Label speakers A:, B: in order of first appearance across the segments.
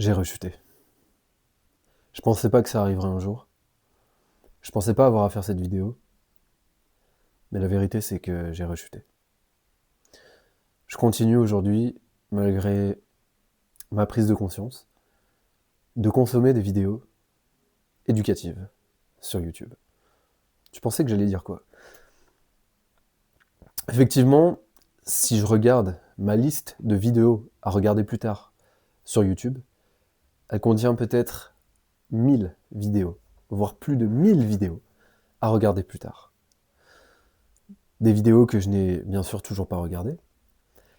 A: J'ai rechuté. Je pensais pas que ça arriverait un jour. Je pensais pas avoir à faire cette vidéo. Mais la vérité, c'est que j'ai rechuté. Je continue aujourd'hui, malgré ma prise de conscience, de consommer des vidéos éducatives sur YouTube. Tu pensais que j'allais dire quoi? Effectivement, si je regarde ma liste de vidéos à regarder plus tard sur YouTube, elle contient peut-être 1000 vidéos, voire plus de 1000 vidéos à regarder plus tard. Des vidéos que je n'ai bien sûr toujours pas regardées,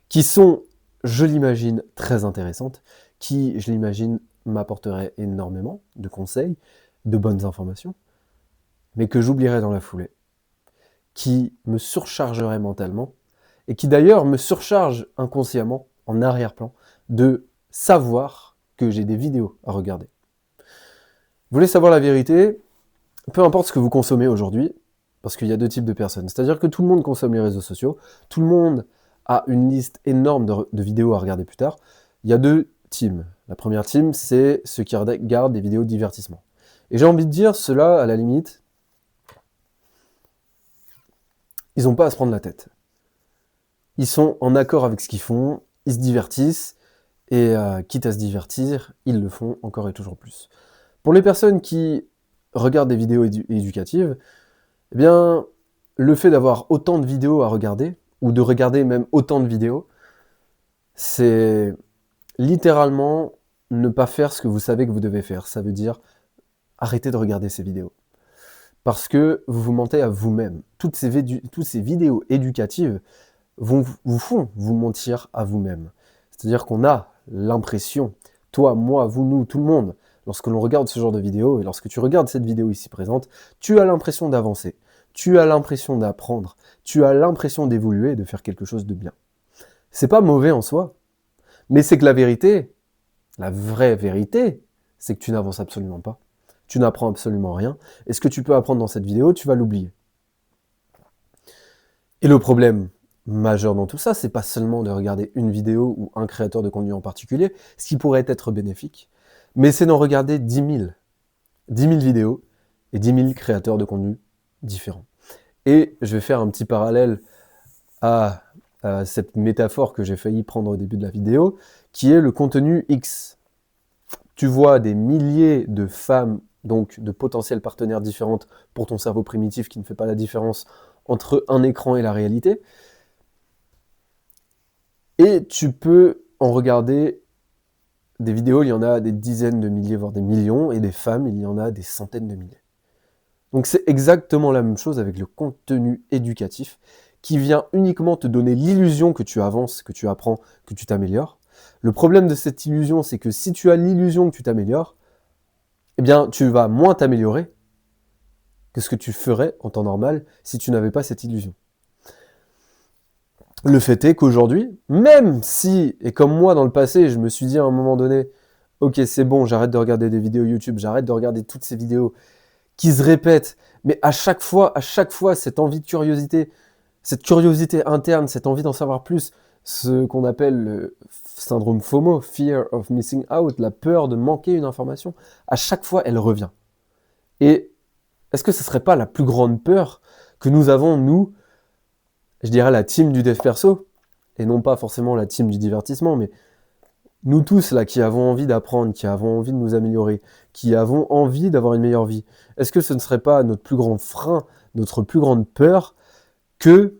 A: qui sont, je l'imagine, très intéressantes, qui, je l'imagine, m'apporteraient énormément de conseils, de bonnes informations, mais que j'oublierais dans la foulée, qui me surchargerait mentalement, et qui d'ailleurs me surcharge inconsciemment, en arrière-plan, de savoir que j'ai des vidéos à regarder. Vous voulez savoir la vérité? Peu importe ce que vous consommez aujourd'hui, parce qu'il y a deux types de personnes. C'est-à-dire que tout le monde consomme les réseaux sociaux, tout le monde a une liste énorme de vidéos à regarder plus tard. Il y a deux teams. La première team, c'est ceux qui regardent des vidéos de divertissement. Et j'ai envie de dire, ceux-là, à la limite, ils n'ont pas à se prendre la tête. Ils sont en accord avec ce qu'ils font, ils se divertissent, et quitte à se divertir, ils le font encore et toujours plus. Pour les personnes qui regardent des vidéos éducatives, eh bien, le fait d'avoir autant de vidéos à regarder, ou de regarder même autant de vidéos, c'est littéralement ne pas faire ce que vous savez que vous devez faire. Ça veut dire arrêter de regarder ces vidéos. Parce que vous vous mentez à vous-même. Toutes ces vidéos éducatives vous font vous mentir à vous-même. C'est-à-dire qu'on a l'impression, toi, moi, vous, nous, tout le monde, lorsque l'on regarde ce genre de vidéo, et lorsque tu regardes cette vidéo ici présente, tu as l'impression d'avancer, tu as l'impression d'apprendre, tu as l'impression d'évoluer et de faire quelque chose de bien. C'est pas mauvais en soi, mais c'est que la vérité, la vraie vérité, c'est que tu n'avances absolument pas. Tu n'apprends absolument rien, et ce que tu peux apprendre dans cette vidéo, tu vas l'oublier. Et le problème majeur dans tout ça, c'est pas seulement de regarder une vidéo ou un créateur de contenu en particulier, ce qui pourrait être bénéfique, mais c'est d'en regarder 10 000. 10 000 vidéos et 10 000 créateurs de contenu différents. Et je vais faire un petit parallèle à cette métaphore que j'ai failli prendre au début de la vidéo, qui est le contenu X. Tu vois des milliers de femmes, donc de potentiels partenaires différentes pour ton cerveau primitif qui ne fait pas la différence entre un écran et la réalité. Et tu peux en regarder des vidéos, il y en a des dizaines de milliers, voire des millions, et des femmes, il y en a des centaines de milliers. Donc c'est exactement la même chose avec le contenu éducatif, qui vient uniquement te donner l'illusion que tu avances, que tu apprends, que tu t'améliores. Le problème de cette illusion, c'est que si tu as l'illusion que tu t'améliores, eh bien tu vas moins t'améliorer que ce que tu ferais en temps normal si tu n'avais pas cette illusion. Le fait est qu'aujourd'hui, même si, et comme moi dans le passé, je me suis dit à un moment donné, ok c'est bon, j'arrête de regarder des vidéos YouTube, j'arrête de regarder toutes ces vidéos qui se répètent, mais à chaque fois, cette envie de curiosité, cette curiosité interne, cette envie d'en savoir plus, ce qu'on appelle le syndrome FOMO, Fear of Missing Out, la peur de manquer une information, à chaque fois elle revient. Et est-ce que ce serait pas la plus grande peur que nous avons, nous, je dirais la team du dev perso, et non pas forcément la team du divertissement, mais nous tous là qui avons envie d'apprendre, qui avons envie de nous améliorer, qui avons envie d'avoir une meilleure vie, est-ce que ce ne serait pas notre plus grand frein, notre plus grande peur que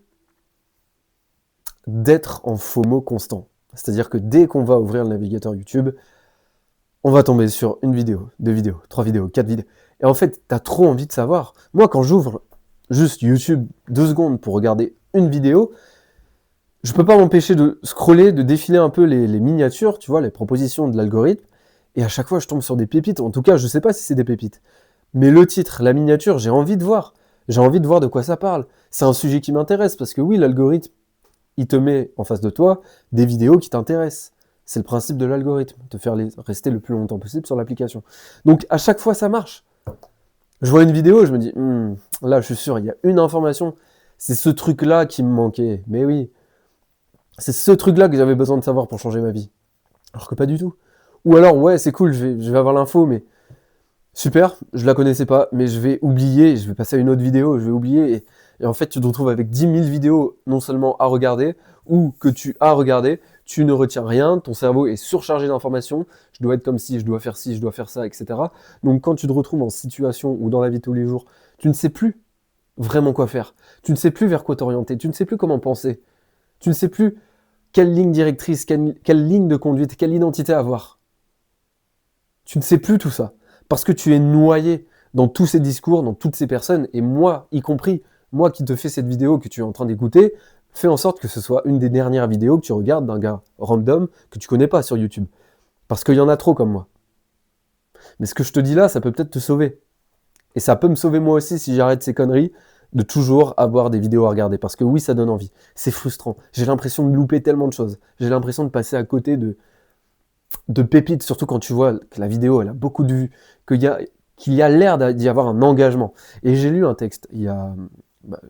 A: d'être en FOMO constant? C'est-à-dire que dès qu'on va ouvrir le navigateur YouTube, on va tomber sur une vidéo, 2 vidéos, 3 vidéos, 4 vidéos. Et en fait, t'as trop envie de savoir. Moi, quand j'ouvre juste YouTube 2 secondes pour regarder une vidéo, je peux pas m'empêcher de scroller, de défiler un peu les miniatures, tu vois, les propositions de l'algorithme, et à chaque fois je tombe sur des pépites. En tout cas, je sais pas si c'est des pépites. Mais le titre, la miniature, j'ai envie de voir. J'ai envie de voir de quoi ça parle. C'est un sujet qui m'intéresse, parce que oui, l'algorithme, il te met en face de toi des vidéos qui t'intéressent. C'est le principe de l'algorithme, te faire rester le plus longtemps possible sur l'application. Donc à chaque fois, ça marche. Je vois une vidéo, je me dis, là, je suis sûr, il y a une information, c'est ce truc-là qui me manquait. Mais oui, c'est ce truc-là que j'avais besoin de savoir pour changer ma vie. Alors que pas du tout. Ou alors, ouais, c'est cool, je vais avoir l'info, mais super, je la connaissais pas, mais je vais oublier, je vais passer à une autre vidéo, je vais oublier, et en fait, tu te retrouves avec 10 000 vidéos non seulement à regarder, ou que tu as regardé, tu ne retiens rien, ton cerveau est surchargé d'informations, je dois être comme ci, je dois faire ci, je dois faire ça, etc. Donc quand tu te retrouves en situation ou dans la vie de tous les jours, tu ne sais plus vraiment quoi faire, tu ne sais plus vers quoi t'orienter, tu ne sais plus comment penser, tu ne sais plus quelle ligne directrice, quelle ligne de conduite, quelle identité avoir. Tu ne sais plus tout ça. Parce que tu es noyé dans tous ces discours, dans toutes ces personnes, et moi, y compris, moi qui te fais cette vidéo que tu es en train d'écouter, fais en sorte que ce soit une des dernières vidéos que tu regardes d'un gars random que tu connais pas sur YouTube. Parce qu'il y en a trop comme moi. Mais ce que je te dis là, ça peut peut-être te sauver. Et ça peut me sauver moi aussi si j'arrête ces conneries de toujours avoir des vidéos à regarder. Parce que oui, ça donne envie. C'est frustrant. J'ai l'impression de louper tellement de choses. J'ai l'impression de passer à côté de pépites, surtout quand tu vois que la vidéo elle a beaucoup de vues, qu'il y a l'air d'y avoir un engagement. Et j'ai lu un texte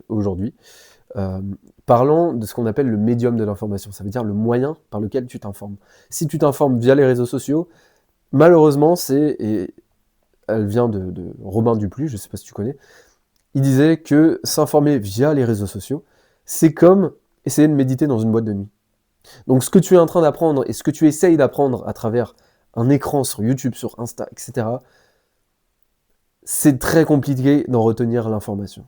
A: aujourd'hui euh, parlant de ce qu'on appelle le médium de l'information. Ça veut dire le moyen par lequel tu t'informes. Si tu t'informes via les réseaux sociaux, malheureusement, et elle vient de Robin Dupuis, je ne sais pas si tu connais, il disait que s'informer via les réseaux sociaux, c'est comme essayer de méditer dans une boîte de nuit. Donc ce que tu es en train d'apprendre et ce que tu essayes d'apprendre à travers un écran sur YouTube, sur Insta, etc., c'est très compliqué d'en retenir l'information.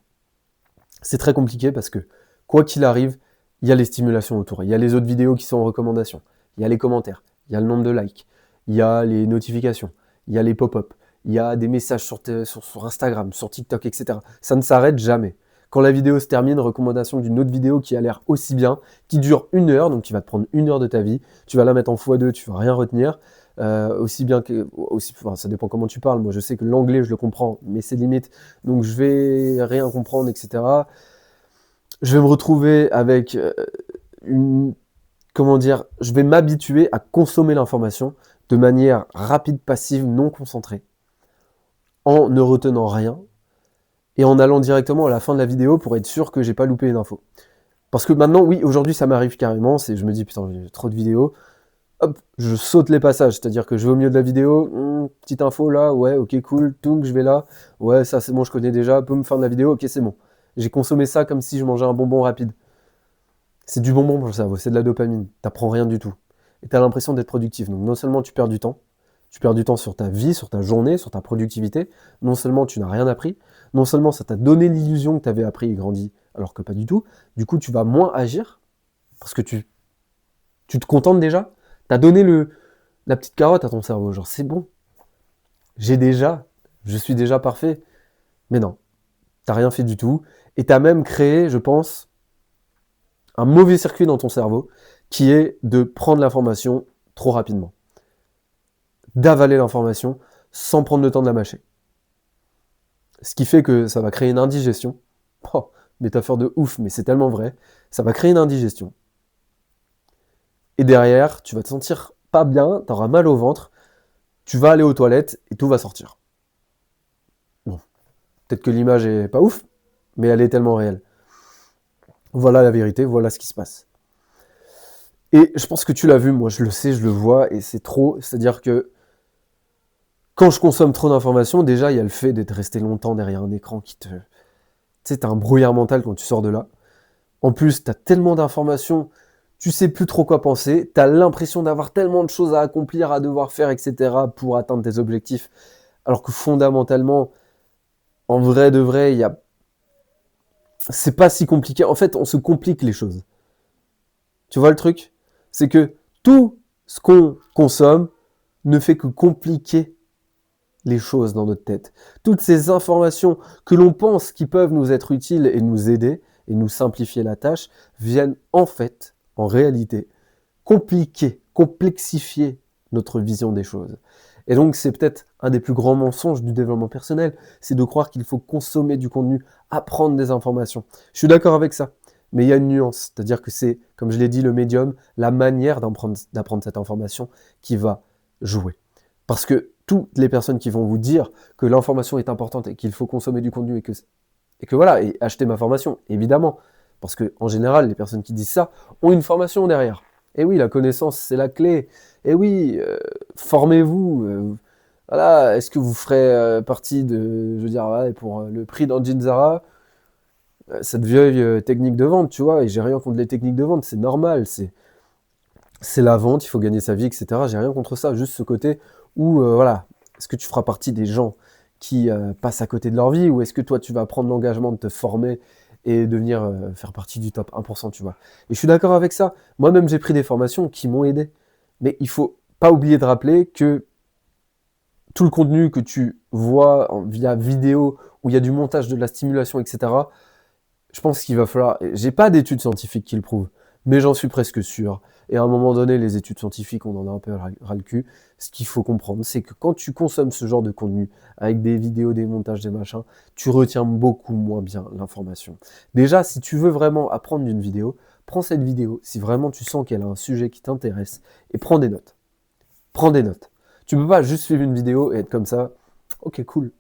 A: C'est très compliqué parce que, quoi qu'il arrive, il y a les stimulations autour. Il y a les autres vidéos qui sont en recommandation. Il y a les commentaires. Il y a le nombre de likes. Il y a les notifications. Il y a les pop-up. Il y a des messages sur Instagram, sur TikTok, etc. Ça ne s'arrête jamais. Quand la vidéo se termine, recommandation d'une autre vidéo qui a l'air aussi bien, qui dure 1 heure, donc qui va te prendre 1 heure de ta vie. Tu vas la mettre en x2, tu vas rien retenir. Aussi bien que... Enfin, ça dépend comment tu parles. Moi, je sais que l'anglais, je le comprends, mais c'est limite. Donc, je vais rien comprendre, etc. Je vais me retrouver avec comment dire, je vais m'habituer à consommer l'information de manière rapide, passive, non concentrée, en ne retenant rien, et en allant directement à la fin de la vidéo pour être sûr que j'ai pas loupé une info. Parce que maintenant, oui, aujourd'hui, ça m'arrive carrément, je me dis, putain, j'ai trop de vidéos, hop, je saute les passages, c'est-à-dire que je vais au milieu de la vidéo, petite info là, ouais, ok, cool, donc je vais là, ouais, ça c'est bon, je connais déjà, me fin de la vidéo, ok, c'est bon. J'ai consommé ça comme si je mangeais un bonbon rapide. C'est du bonbon pour le cerveau, c'est de la dopamine. T'apprends rien du tout. Et t'as l'impression d'être productif. Donc non seulement tu perds du temps sur ta vie, sur ta journée, sur ta productivité. Non seulement tu n'as rien appris, non seulement ça t'a donné l'illusion que tu avais appris et grandi, alors que pas du tout. Du coup, tu vas moins agir, parce que tu te contentes déjà. T'as donné la petite carotte à ton cerveau, genre c'est bon. Je suis déjà parfait. Mais non, t'as rien fait du tout. Et t'as même créé, je pense, un mauvais circuit dans ton cerveau qui est de prendre l'information trop rapidement. D'avaler l'information sans prendre le temps de la mâcher. Ce qui fait que ça va créer une indigestion. Oh, métaphore de ouf, mais c'est tellement vrai. Ça va créer une indigestion. Et derrière, tu vas te sentir pas bien, tu auras mal au ventre, tu vas aller aux toilettes et tout va sortir. Bon, peut-être que l'image est pas ouf, mais elle est tellement réelle. Voilà la vérité, voilà ce qui se passe. Et je pense que tu l'as vu, moi je le sais, je le vois, et c'est trop. C'est-à-dire que quand je consomme trop d'informations, déjà il y a le fait d'être resté longtemps derrière un écran qui te... Tu sais, t'as un brouillard mental quand tu sors de là. En plus, t'as tellement d'informations, tu sais plus trop quoi penser, t'as l'impression d'avoir tellement de choses à accomplir, à devoir faire, etc. pour atteindre tes objectifs. Alors que fondamentalement, en vrai de vrai, c'est pas si compliqué. En fait, on se complique les choses. Tu vois le truc? C'est que tout ce qu'on consomme ne fait que compliquer les choses dans notre tête. Toutes ces informations que l'on pense qui peuvent nous être utiles et nous aider et nous simplifier la tâche viennent en fait, en réalité, complexifier notre vision des choses. Et donc c'est peut-être un des plus grands mensonges du développement personnel, c'est de croire qu'il faut consommer du contenu, apprendre des informations. Je suis d'accord avec ça. Mais il y a une nuance, c'est-à-dire que c'est, comme je l'ai dit, le médium, la manière d'apprendre cette information qui va jouer. Parce que toutes les personnes qui vont vous dire que l'information est importante et qu'il faut consommer du contenu et que voilà, et acheter ma formation, évidemment. Parce que en général, les personnes qui disent ça ont une formation derrière. Et oui, la connaissance, c'est la clé. Et oui, formez-vous. Voilà, est-ce que vous ferez partie de, je veux dire, ouais, pour le prix d'un jean Zara, cette vieille technique de vente, tu vois, et j'ai rien contre les techniques de vente, c'est normal, c'est la vente, il faut gagner sa vie, etc. J'ai rien contre ça, juste ce côté où, voilà, est-ce que tu feras partie des gens qui passent à côté de leur vie, ou est-ce que toi, tu vas prendre l'engagement de te former et devenir faire partie du top 1%, tu vois. Et je suis d'accord avec ça. Moi-même, j'ai pris des formations qui m'ont aidé. Mais il faut pas oublier de rappeler que tout le contenu que tu vois via vidéo, où il y a du montage, de la stimulation, etc., je pense qu'il va falloir... J'ai pas d'études scientifiques qui le prouvent, mais j'en suis presque sûr. Et à un moment donné, les études scientifiques, on en a un peu ras le cul. Ce qu'il faut comprendre, c'est que quand tu consommes ce genre de contenu, avec des vidéos, des montages, des machins, tu retiens beaucoup moins bien l'information. Déjà, si tu veux vraiment apprendre d'une vidéo, prends cette vidéo, si vraiment tu sens qu'elle a un sujet qui t'intéresse, et prends des notes. Prends des notes. Tu peux pas juste suivre une vidéo et être comme ça, ok, cool.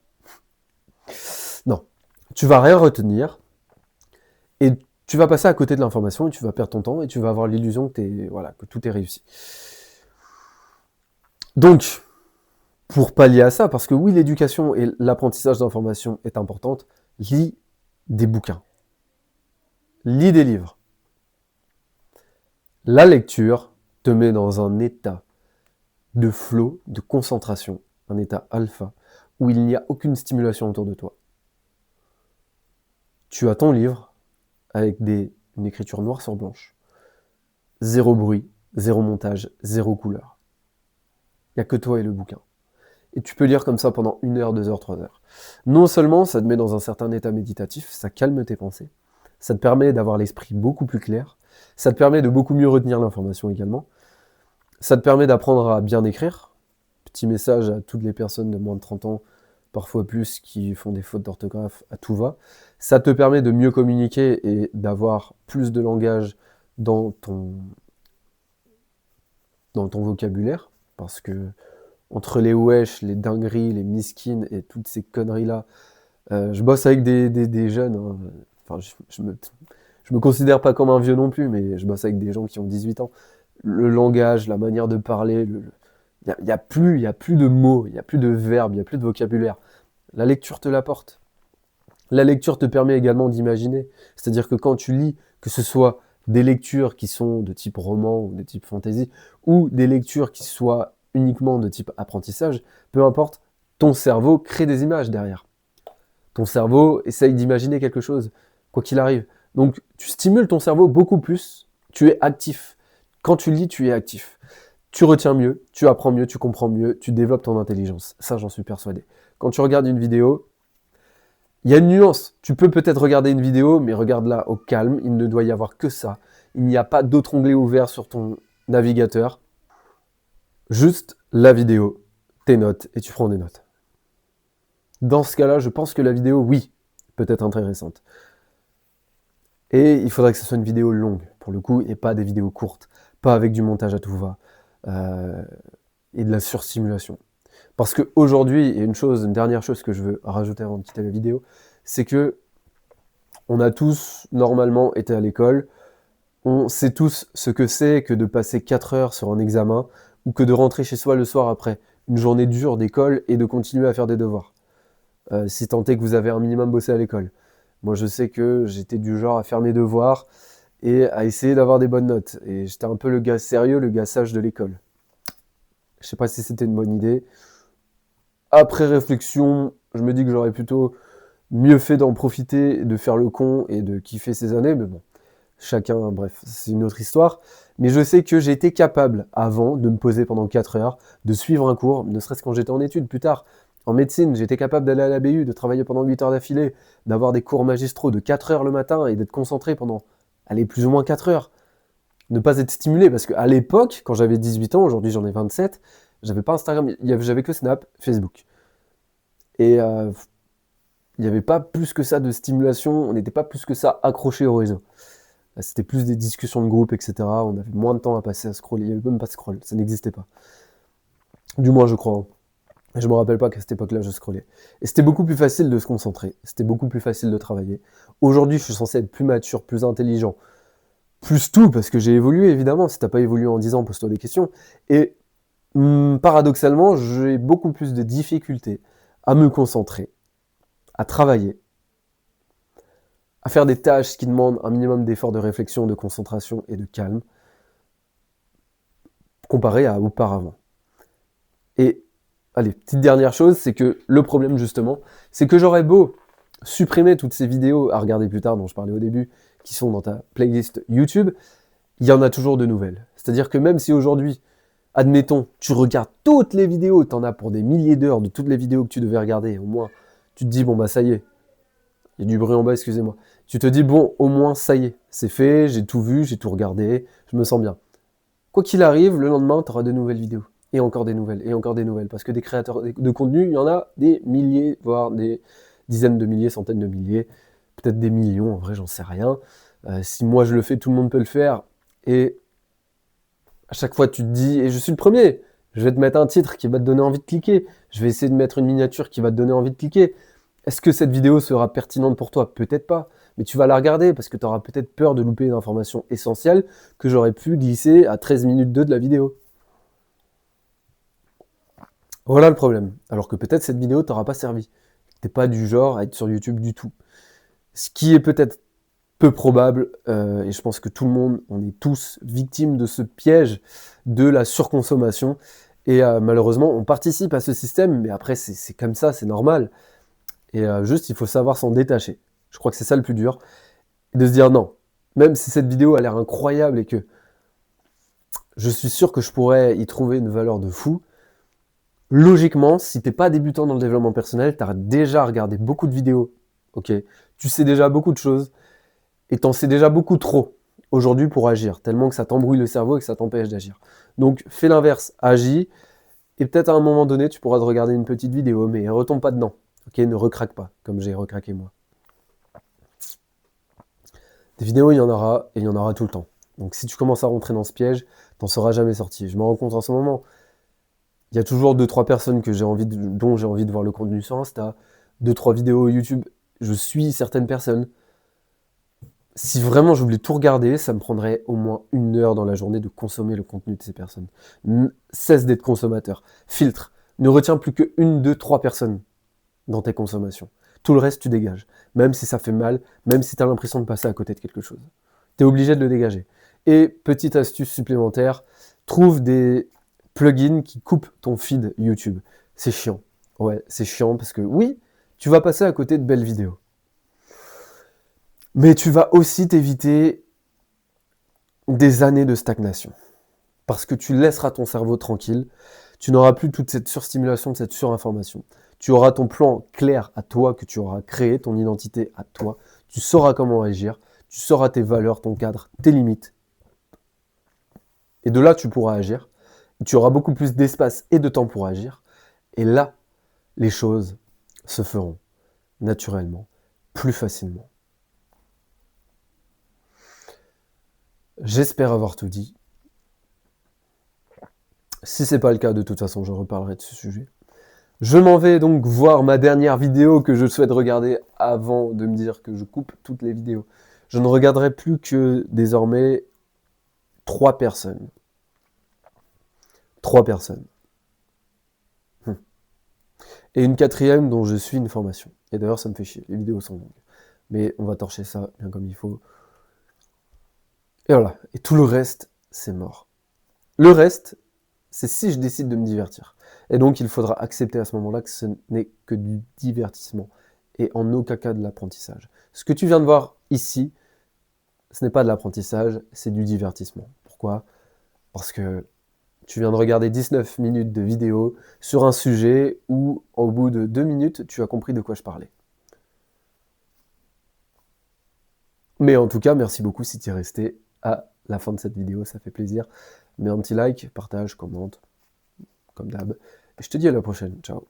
A: Non. Tu vas rien retenir, et tu vas passer à côté de l'information et tu vas perdre ton temps et tu vas avoir l'illusion que, voilà, que tout est réussi. Donc, pour pallier à ça, parce que oui, l'éducation et l'apprentissage d'information est importante, lis des bouquins. Lis des livres. La lecture te met dans un état de flow, de concentration, un état alpha, où il n'y a aucune stimulation autour de toi. Tu as ton livre avec une écriture noire sur blanche. Zéro bruit, zéro montage, zéro couleur. Il n'y a que toi et le bouquin. Et tu peux lire comme ça pendant 1 heure, 2 heures, 3 heures. Non seulement ça te met dans un certain état méditatif, ça calme tes pensées, ça te permet d'avoir l'esprit beaucoup plus clair, ça te permet de beaucoup mieux retenir l'information également, ça te permet d'apprendre à bien écrire. Petit message à toutes les personnes de moins de 30 ans, parfois plus, qui font des fautes d'orthographe, à tout va. Ça te permet de mieux communiquer et d'avoir plus de langage dans ton vocabulaire, parce que entre les wesh, les dingueries, les miskines et toutes ces conneries-là, je bosse avec des jeunes, hein. Enfin, je me considère pas comme un vieux non plus, mais je bosse avec des gens qui ont 18 ans. Le langage, la manière de parler, y a plus de mots, il n'y a plus de verbes, il n'y a plus de vocabulaire. La lecture te l'apporte. La lecture te permet également d'imaginer. C'est-à-dire que quand tu lis, que ce soit des lectures qui sont de type roman ou de type fantasy, ou des lectures qui soient uniquement de type apprentissage, peu importe, ton cerveau crée des images derrière. Ton cerveau essaye d'imaginer quelque chose, quoi qu'il arrive. Donc tu stimules ton cerveau beaucoup plus, tu es actif. Quand tu lis, tu es actif. Tu retiens mieux, tu apprends mieux, tu comprends mieux, tu développes ton intelligence. Ça, j'en suis persuadé. Quand tu regardes une vidéo, il y a une nuance. Tu peux peut-être regarder une vidéo, mais regarde-la au calme. Il ne doit y avoir que ça. Il n'y a pas d'autre onglet ouvert sur ton navigateur. Juste la vidéo, tes notes, et tu prends des notes. Dans ce cas-là, je pense que la vidéo, oui, peut être intéressante. Et il faudrait que ce soit une vidéo longue, pour le coup, et pas des vidéos courtes. Pas avec du montage à tout va. Et de la surstimulation. Parce qu'aujourd'hui, il y a une dernière chose que je veux rajouter avant de quitter la vidéo, c'est que on a tous, normalement, été à l'école. On sait tous ce que c'est que de passer 4 heures sur un examen, ou que de rentrer chez soi le soir après une journée dure d'école et de continuer à faire des devoirs. Si tant est que vous avez un minimum bossé à l'école. Moi, je sais que j'étais du genre à faire mes devoirs et à essayer d'avoir des bonnes notes. Et j'étais un peu le gars sérieux, le gars sage de l'école. Je sais pas si c'était une bonne idée. Après réflexion, je me dis que j'aurais plutôt mieux fait d'en profiter, de faire le con et de kiffer ces années, mais bon, chacun, bref, c'est une autre histoire. Mais je sais que j'étais capable, avant, de me poser pendant 4 heures, de suivre un cours, ne serait-ce quand j'étais en études plus tard. En médecine, j'étais capable d'aller à la BU, de travailler pendant 8 heures d'affilée, d'avoir des cours magistraux de 4 heures le matin et d'être concentré pendant, allez, plus ou moins 4 heures. Ne pas être stimulé, parce qu'à l'époque, quand j'avais 18 ans, aujourd'hui j'en ai 27, j'avais pas Instagram, j'avais que Snap, Facebook. Et il n'y avait pas plus que ça de stimulation, on n'était pas plus que ça accroché au réseau. C'était plus des discussions de groupe, etc. On avait moins de temps à passer à scroller, il n'y avait même pas de scroll, ça n'existait pas. Du moins, je crois. Je me rappelle pas qu'à cette époque-là, je scrollais. Et c'était beaucoup plus facile de se concentrer, c'était beaucoup plus facile de travailler. Aujourd'hui, je suis censé être plus mature, plus intelligent, plus tout, parce que j'ai évolué, évidemment. Si t'as pas évolué en 10 ans, pose-toi des questions. Et paradoxalement, j'ai beaucoup plus de difficultés à me concentrer, à travailler, à faire des tâches qui demandent un minimum d'effort de réflexion, de concentration et de calme, comparé à auparavant. Et, allez, petite dernière chose, c'est que le problème, justement, c'est que j'aurais beau supprimer toutes ces vidéos à regarder plus tard, dont je parlais au début, qui sont dans ta playlist YouTube, il y en a toujours de nouvelles. C'est-à-dire que même si aujourd'hui, admettons, tu regardes toutes les vidéos, tu en as pour des milliers d'heures de toutes les vidéos que tu devais regarder, au moins, tu te dis, bon bah ça y est, il y a du bruit en bas, excusez-moi. Tu te dis, bon, au moins, ça y est, c'est fait, j'ai tout vu, j'ai tout regardé, je me sens bien. Quoi qu'il arrive, le lendemain, tu auras de nouvelles vidéos. Et encore des nouvelles, et encore des nouvelles. Parce que des créateurs de contenu, il y en a des milliers, voire des dizaines de milliers, centaines de milliers, peut-être des millions, en vrai, j'en sais rien. Si moi je le fais, tout le monde peut le faire. Et à chaque fois, tu te dis, et je suis le premier, je vais te mettre un titre qui va te donner envie de cliquer. Je vais essayer de mettre une miniature qui va te donner envie de cliquer. Est-ce que cette vidéo sera pertinente pour toi? Peut-être pas. Mais tu vas la regarder parce que tu auras peut-être peur de louper une information essentielle que j'aurais pu glisser à 13 minutes 2 de la vidéo. Voilà le problème. Alors que peut-être cette vidéo t'aura pas servi. T'es pas du genre à être sur YouTube du tout. Ce qui est peut-être peu probable, et je pense que tout le monde, on est tous victimes de ce piège de la surconsommation. Et malheureusement, on participe à ce système, mais après, c'est comme ça, c'est normal. Et juste, il faut savoir s'en détacher. Je crois que c'est ça le plus dur. De se dire non, même si cette vidéo a l'air incroyable et que je suis sûr que je pourrais y trouver une valeur de fou, logiquement, si t'es pas débutant dans le développement personnel, t'as déjà regardé beaucoup de vidéos, ok? Tu sais déjà beaucoup de choses, et t'en sais déjà beaucoup trop aujourd'hui pour agir, tellement que ça t'embrouille le cerveau et que ça t'empêche d'agir. Donc fais l'inverse, agis, et peut-être à un moment donné, tu pourras te regarder une petite vidéo, mais retombe pas dedans, ok? Ne recraque pas, comme j'ai recraqué moi. Des vidéos, il y en aura, et il y en aura tout le temps. Donc si tu commences à rentrer dans ce piège, t'en seras jamais sorti. Je me rends compte en ce moment, il y a toujours 2-3 personnes que dont j'ai envie de voir le contenu sur Insta, 2-3 vidéos YouTube, je suis certaines personnes. Si vraiment je voulais tout regarder, ça me prendrait au moins 1 heure dans la journée de consommer le contenu de ces personnes. Cesse d'être consommateur. Filtre. Ne retiens plus que 1, 2, 3 personnes dans tes consommations. Tout le reste, tu dégages. Même si ça fait mal, même si tu as l'impression de passer à côté de quelque chose. Tu es obligé de le dégager. Et petite astuce supplémentaire, trouve des plugins qui coupent ton feed YouTube. C'est chiant. Ouais, c'est chiant parce que oui, tu vas passer à côté de belles vidéos. Mais tu vas aussi t'éviter des années de stagnation. Parce que tu laisseras ton cerveau tranquille, tu n'auras plus toute cette surstimulation, cette surinformation. Tu auras ton plan clair à toi que tu auras créé, ton identité à toi. Tu sauras comment agir, tu sauras tes valeurs, ton cadre, tes limites. Et de là, tu pourras agir. Tu auras beaucoup plus d'espace et de temps pour agir. Et là, les choses se feront naturellement, plus facilement. J'espère avoir tout dit. Si c'est pas le cas, de toute façon, je reparlerai de ce sujet. Je m'en vais donc voir ma dernière vidéo que je souhaite regarder avant de me dire que je coupe toutes les vidéos. Je ne regarderai plus que désormais 3 personnes. 3 personnes. Et une 4e dont je suis une formation. Et d'ailleurs, ça me fait chier. Les vidéos sont longues. Mais on va torcher ça bien comme il faut. Et voilà. Et tout le reste, c'est mort. Le reste, c'est si je décide de me divertir. Et donc, il faudra accepter à ce moment-là que ce n'est que du divertissement et en aucun cas de l'apprentissage. Ce que tu viens de voir ici, ce n'est pas de l'apprentissage, c'est du divertissement. Pourquoi? Parce que tu viens de regarder 19 minutes de vidéo sur un sujet où, au bout de 2 minutes, tu as compris de quoi je parlais. Mais en tout cas, merci beaucoup si tu es resté à la fin de cette vidéo, ça fait plaisir. Mets un petit like, partage, commente, comme d'hab. Et je te dis à la prochaine. Ciao.